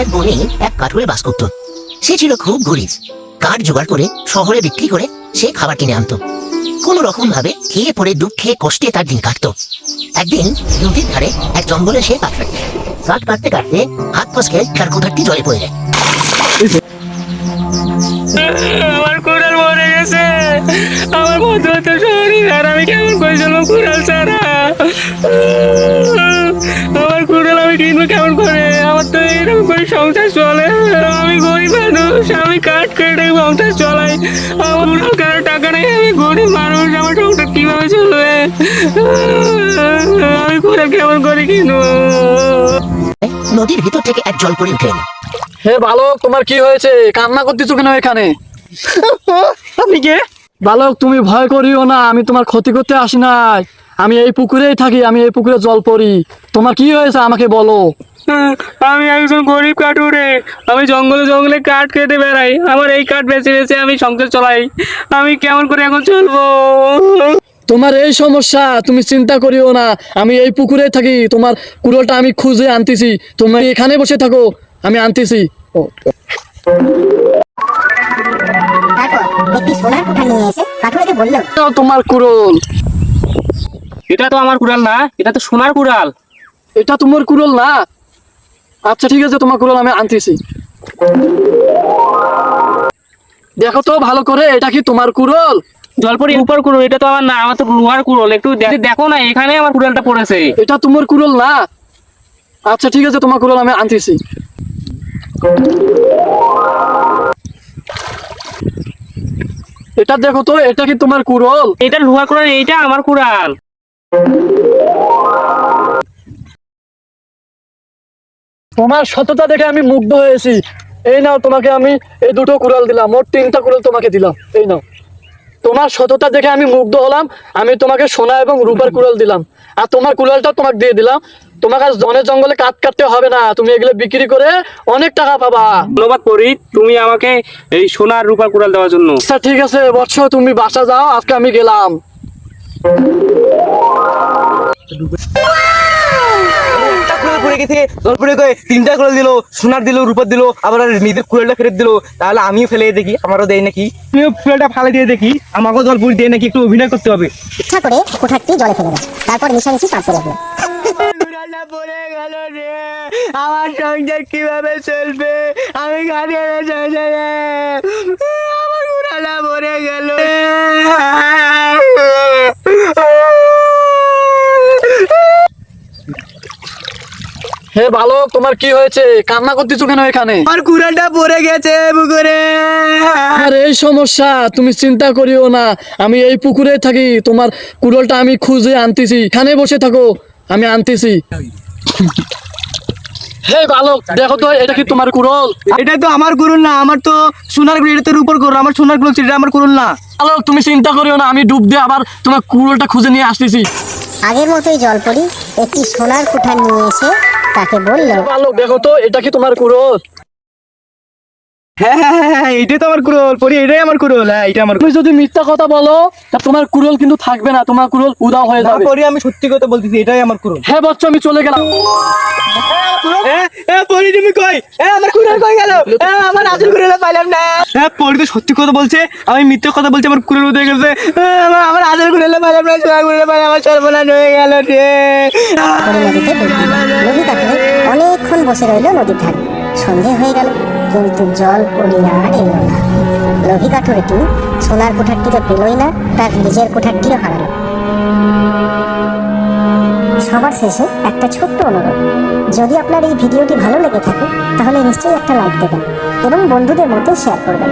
এক বনে এক কাঠুরে বাস করত। সে ছিল খুব গরিব। কাঠ জোগাড় করে শহরে বিক্রি করে সে খাবার কিনে আনতো। কোন রকম ভাবে খেয়ে পড়ে দুঃখে কষ্টে তার দিন কাটতো। একদিন নদীর ধারে এক জঙ্গলে সে কাঠ কাটে। কাঠ কাটতে কাটতে হাত ফসকে তার কোঠারটি জলে পড়ে যায়। আমার কুড়াল মরে গেছে। আমার মতো তো শরীর, আর আমি কেমন করে চলবো কুড়াল ছাড়া? আমার কুড়াল আমি কিনবো কেমন করে? আমার তো এরকম করে সংসার চলে। আমি গরিব মানুষ, আমি কাঠ কেটে সংসার চলাই। আমার কুড়াল কারো টাকা নেই, আমি গরিব মানুষ, আমার সংসার কিভাবে চলবে? আমি কুড়াল কেমন করে কিনবো? নদীর ভিতর থেকে এক জলপরি উঠে এলো। হে বালক, তোমার কি হয়েছে? কান্না করতেছো কেন এখানে? আপনি কে? বালক, তুমি ভয় করিও না, আমি তোমার ক্ষতি করতে আসি নাই। আমি এই পুকুরেই থাকি, আমি এই পুকুরে জল পড়ি। তোমার কি হয়েছে আমাকে বলো। আমি একজন গরিব কাঠুরে। আমি জঙ্গলে জঙ্গলে কাঠ কেটে বেড়াই। আমার এই কাঠ বেছে বেছে আমি সংসার চলাই। আমি কেমন করে এখন চলবো? তোমার এই সমস্যা, তুমি চিন্তা করিও না, আমি এই পুকুরে থাকি। তোমার কুড়োলটা আমি খুঁজে আনতেছি, তুমি এখানে বসে থাকো, আমি আনতেছি। তোমার কুড়োল। এটা তো আমার কুড়াল না, এটা তো সোনার কুড়াল। এটা তোমার কুড়োল না? আচ্ছা ঠিক আছে, তোমার কুড়োল আমি আনতেছি। দেখো তো ভালো করে, এটা কি তোমার কুড়োল? জলপরি উপর কুড়োল, এটা তো আমার না, আমার তো লোহার কুড়োল। একটু দেখো না, এখানে আমার কুড়ালটা পড়েছে। এটা তোমার কুড়োল না? আচ্ছা ঠিক আছে, তোমার কুড়োল আমি আনতেছি। এটা দেখো তো, এটা কি তোমার কুড়োল? এটা লোহার কুড়াল, এইটা আমার কুড়াল। তোমার সততা দেখে আমি মুগ্ধ হয়েছি। এই নাও, তোমাকে আমি এই দুটো কুড়াল দিলাম, মোট 3টা কুড়াল তোমাকে দিলাম। এই নাও, তোমার সততা দেখে আমি মুগ্ধ হলাম। আমি তোমাকে সোনা এবং রূপার কুড়াল দিলাম, আর তোমার কুড়ালটা তোমাকে দিয়ে দিলাম। তোমাকে বনের জঙ্গলে কাঠ কাটতে হবে না, তুমি এগুলো বিক্রি করে অনেক টাকা পাবা। ধন্যবাদ পরি, তুমি আমাকে এই সোনার রূপার কুড়াল দেওয়ার জন্য। আচ্ছা ঠিক আছে বৎস, তুমি বাসা যাও, আজকে আমি গেলাম। তিনটা কুড়াল দিল, সোনার দিল, রূপার দিল, আবার নিজের কুড়ালটা ফেরত দিল। তাহলে আমিও ফেলে দেখি, আমারও দেয় নাকি। তুমিও কুড়ালটা ফালে দিয়ে দেখি, আমাকেও জলপুরি দিয়ে নাকি একটু অভিনয় করতে হবে। ইচ্ছা করে কোঠারটি জলে ফেলে দেয়, তারপর মিশামিশি পাশে রাখলো। কুড়ালটা পড়ে গেল রে, আমার সংসার কিভাবে চলবে? আমি গাড়িয়ে সংসারে, আমার কুড়ালটা পড়ে গেল। হে বালক, তোমার কি হয়েছে? কান্না করতেছো কেন এখানে? আমার কুড়ালটা পড়ে গেছে পুকুরে। আর এই সমস্যা, তুমি চিন্তা করিও না, আমি এই পুকুরে থাকি। তোমার কুড়োলটা আমি খুঁজে আনতেছি, এখানে বসে থাকো, আমি আনতেছি। হে বালক, দেখো তো, এটা কি তোমার কুড়োল? এটা তো আমার কুড়াল না, আমার তো সোনার কুড়াল। এটা তো রূপর কুড়াল, আমার সোনার কুড়াল, এটা আমার কুড়াল না। বালক, তুমি চিন্তা করিও না, আমি ডুব দিয়ে আবার তোমার কুড়োলটা খুঁজে নিয়ে আসতেছি। আগের মতোই জলপরি একটি সোনার কুঠার নিয়ে এসে তাকে বলল, বালক, দেখো তো, এটা কি তোমার কুড়োল? হ্যাঁ হ্যাঁ হ্যাঁ হ্যাঁ, এইটাই তো আমার কুড়াল পরি, এটাই আমার কুড়াল। হ্যাঁ, এটা আমার। তুমি যদি মিথ্যা কথা বলো, তা তোমার কুড়োল কিন্তু থাকবে না, তোমার কুড়োল উধাও হয়ে যাবে। পরি, আমি সত্যি কথা বলতেছি, এটাই আমার কুড়াল। হ্যাঁ বচ্চ, আমি চলে গেলাম। পরি তুমি কই? আমার কুড়াল কই গেল? আমার আসল কুড়াল পাইলাম না। হ্যাঁ, পরি তো সত্যি কথা বলছে, আমি মিথ্যা কথা বলছি, আমার কুড়াল উঠে গেছে। আমার আসল কুড়াল পাইলাম না, সোনার কুড়াল পাইলাম, আমার সর্বনাশ হয়ে গেল রে। নদীতে ডুব দিল। নদী কাটলে অনেকক্ষণ বসে রইল নদীর ধারে। সন্ধে হয়ে গেল, কিন্তু জলপরি আর এলো না। লোভী কাঠুরেটি সোনার কোঠারটি তো পেলই না, তার নিজের কোঠারটিও হারালো। সবার শেষে একটা ছোট্ট অনুরোধ, যদি আপনার এই ভিডিওটি ভালো লেগে থাকে তাহলে নিশ্চয়ই একটা লাইক দেবেন এবং বন্ধুদের মধ্যে শেয়ার করবেন।